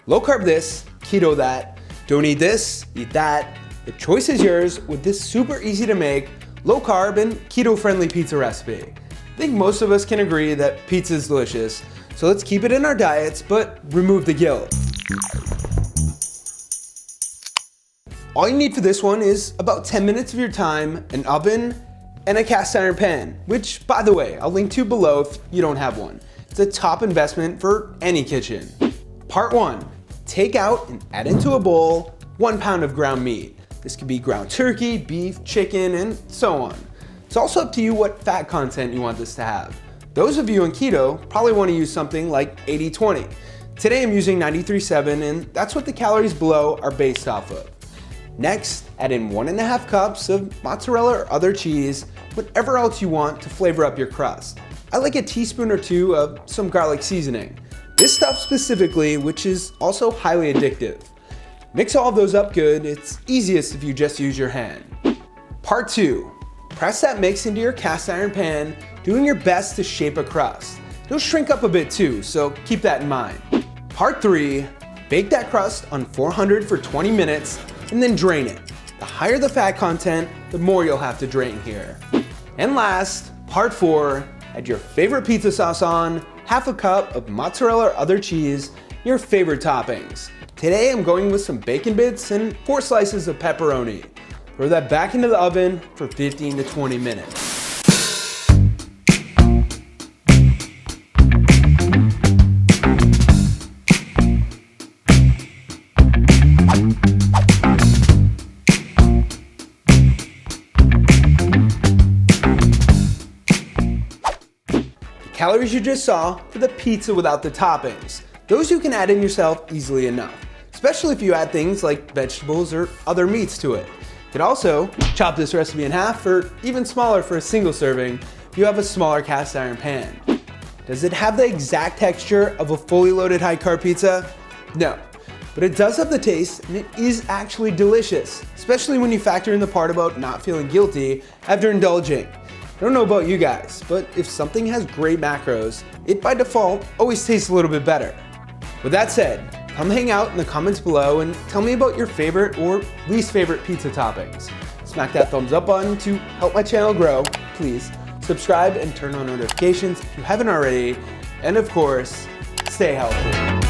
Low carb this, keto that, don't eat this, eat that. The choice is yours with this super easy to make, low carb and keto friendly pizza recipe. I think most of us can agree that pizza is delicious, so let's keep it in our diets, but remove the guilt. All you need for this one is about 10 minutes of your time, an oven, and a cast iron pan, which, by the way, I'll link to below if you don't have one. It's a top investment for any kitchen. Part 1. Take out and add into a bowl 1 pound of ground meat. This could be ground turkey, beef, chicken, and so on. It's also up to you what fat content you want this to have. Those of you on keto probably want to use something like 80-20. Today I'm using 93-7, and that's what the calories below are based off of. Next, add in 1.5 cups of mozzarella or other cheese, whatever else you want to flavor up your crust. I like a teaspoon or 2 of some garlic seasoning. This stuff specifically, which is also highly addictive. Mix all of those up good, it's easiest if you just use your hand. Part 2. Press that mix into your cast iron pan, doing your best to shape a crust. It'll shrink up a bit too, so keep that in mind. Part 3. Bake that crust on 400 for 20 minutes, and then drain it. The higher the fat content, the more you'll have to drain here. And last, part 4, add your favorite pizza sauce on, half a cup of mozzarella or other cheese, your favorite toppings. Today I'm going with some bacon bits and 4 slices of pepperoni. Throw that back into the oven for 15 to 20 minutes. Calories you just saw for the pizza without the toppings. Those you can add in yourself easily enough, especially if you add things like vegetables or other meats to it. You could also chop this recipe in half or even smaller for a single serving if you have a smaller cast iron pan. Does it have the exact texture of a fully loaded high carb pizza? No, but it does have the taste and it is actually delicious, especially when you factor in the part about not feeling guilty after indulging. I don't know about you guys, but if something has great macros, it by default always tastes a little bit better. With that said, come hang out in the comments below and tell me about your favorite or least favorite pizza toppings. Smack that thumbs up button to help my channel grow, please. Subscribe and turn on notifications if you haven't already. And of course, stay healthy.